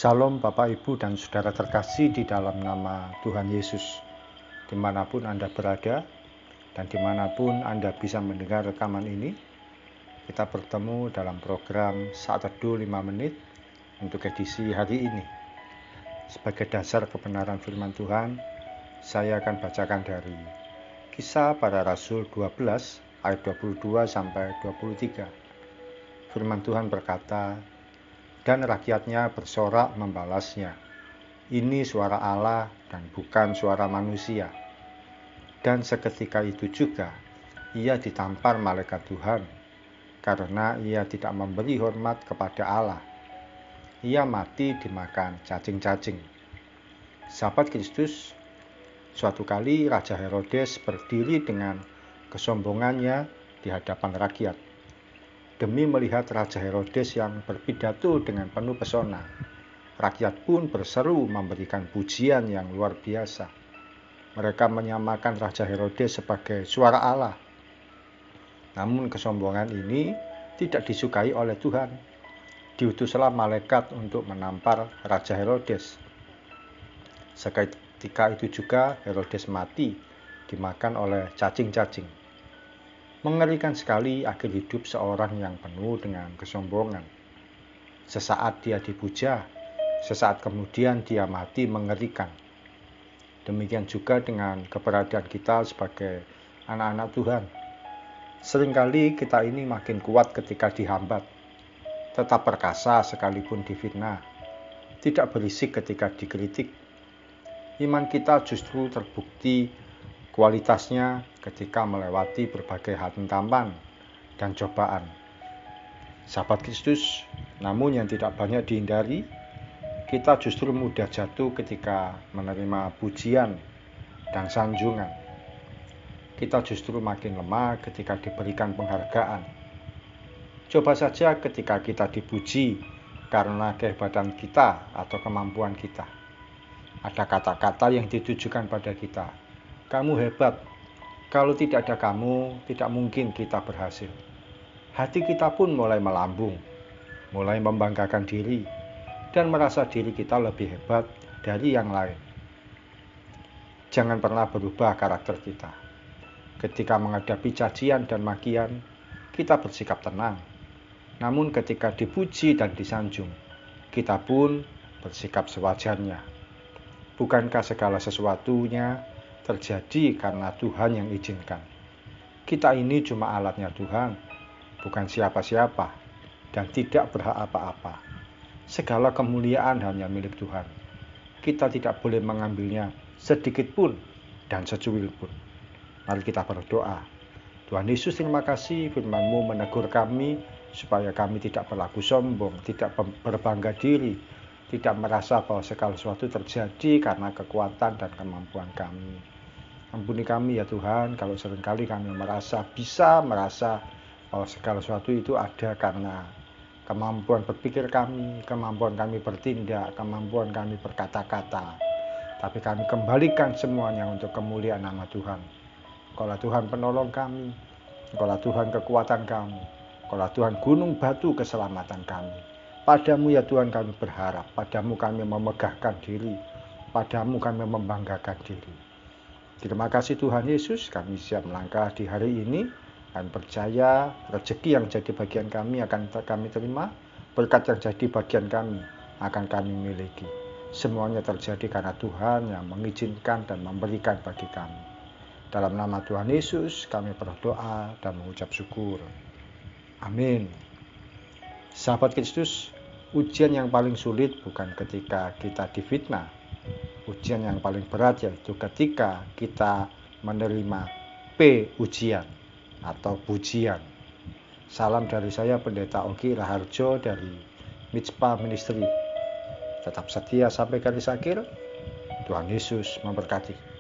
Shalom Bapak Ibu dan Saudara terkasih di dalam nama Tuhan Yesus. Dimanapun Anda berada dan dimanapun Anda bisa mendengar rekaman ini, kita bertemu dalam program Saat Teduh 5 menit untuk edisi hari ini. Sebagai dasar kebenaran firman Tuhan, saya akan bacakan dari Kisah Para Rasul 12 ayat 22 sampai 23. Firman Tuhan berkata, dan rakyatnya bersorak membalasnya, ini suara Allah dan bukan suara manusia. Dan seketika itu juga ia ditampar malaikat Tuhan, karena ia tidak memberi hormat kepada Allah. Ia mati dimakan cacing-cacing. Sahabat Kristus, suatu kali Raja Herodes berdiri dengan kesombongannya di hadapan rakyat. Demi melihat Raja Herodes yang berpidato dengan penuh pesona, rakyat pun berseru memberikan pujian yang luar biasa. Mereka menyamakan Raja Herodes sebagai suara Allah. Namun kesombongan ini tidak disukai oleh Tuhan. Diutuslah malaikat untuk menampar Raja Herodes. Seketika itu juga Herodes mati dimakan oleh cacing-cacing. Mengerikan sekali akhir hidup seorang yang penuh dengan kesombongan. Sesaat dia dipuja, sesaat kemudian dia mati mengerikan. Demikian juga dengan keberadaan kita sebagai anak-anak Tuhan. Seringkali kita ini makin kuat ketika dihambat, tetap perkasa sekalipun difitnah, tidak berisik ketika dikritik. Iman kita justru terbukti kualitasnya ketika melewati berbagai hantaman dan cobaan. Sahabat Kristus, namun yang tidak banyak dihindari, kita justru mudah jatuh ketika menerima pujian dan sanjungan. Kita justru makin lemah ketika diberikan penghargaan. Coba saja ketika kita dipuji karena kehebatan kita atau kemampuan kita. Ada kata-kata yang ditujukan pada kita. Kamu hebat. Kalau tidak ada kamu, tidak mungkin kita berhasil. Hati kita pun mulai melambung, mulai membanggakan diri, dan merasa diri kita lebih hebat dari yang lain. Jangan pernah berubah karakter kita. Ketika menghadapi cacian dan makian, kita bersikap tenang. Namun ketika dipuji dan disanjung, kita pun bersikap sewajarnya. Bukankah segala sesuatunya terjadi karena Tuhan yang izinkan? Kita ini cuma alatnya Tuhan, bukan siapa-siapa, dan tidak berhak apa-apa. Segala kemuliaan hanya milik Tuhan. Kita tidak boleh mengambilnya sedikit pun dan secuil pun. Mari kita berdoa. Tuhan Yesus, terima kasih firman-Mu menegur kami supaya kami tidak berlaku sombong, tidak berbangga diri, tidak merasa bahwa segala sesuatu terjadi karena kekuatan dan kemampuan kami. Ampuni kami ya Tuhan, kalau seringkali kami merasa bahwa segala sesuatu itu ada karena kemampuan berpikir kami, kemampuan kami bertindak, kemampuan kami berkata-kata. Tapi kami kembalikan semuanya untuk kemuliaan nama Tuhan. Engkaulah Tuhan penolong kami, Engkaulah Tuhan kekuatan kami, Engkaulah Tuhan gunung batu keselamatan kami. Padamu ya Tuhan kami berharap, padamu kami memegahkan diri, padamu kami membanggakan diri. Terima kasih Tuhan Yesus, kami siap melangkah di hari ini dan percaya rezeki yang jadi bagian kami akan kami terima, berkat yang jadi bagian kami akan kami miliki. Semuanya terjadi karena Tuhan yang mengizinkan dan memberikan bagi kami. Dalam nama Tuhan Yesus kami berdoa dan mengucap syukur. Amin. Sahabat Kristus, ujian yang paling sulit bukan ketika kita difitnah. Ujian yang paling berat yaitu ketika kita menerima ujian atau pujian. Salam dari saya Pendeta Ogi Raharjo dari Mitspa Ministry. Tetap setia sampai garis akhir. Tuhan Yesus memberkati.